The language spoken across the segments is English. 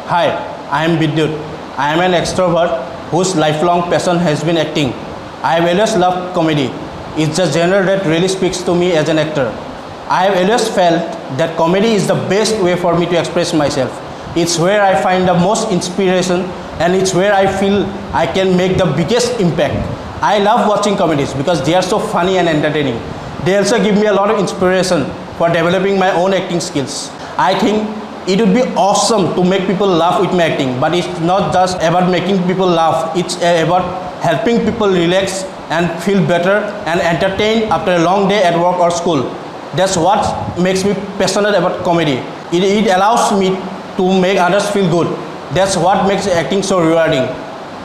Hi, I am Bidyut. I am an extrovert whose lifelong passion has been acting. I have always loved comedy. It's a genre that really speaks to me as an actor. I have always felt that comedy is the best way for me to express myself. It's where I find the most inspiration and it's where I feel I can make the biggest impact. I love watching comedies because they are so funny and entertaining. They also give me a lot of inspiration for developing my own acting skills. I think it would be awesome to make people laugh with my acting, but it's not just about making people laugh, it's about helping people relax and feel better and entertained after a long day at work or school. That's what makes me passionate about comedy. It allows me to make others feel good. That's what makes acting so rewarding.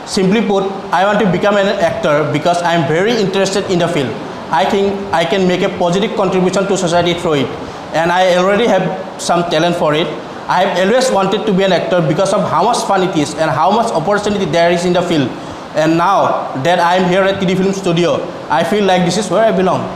Simply put, I want to become an actor because I am very interested in the field. I think I can make a positive contribution to society through it, and I already have some talent for it. I have always wanted to be an actor because of how much fun it is and how much opportunity there is in the field. And now that I am here at TD Film Studio, I feel like this is where I belong.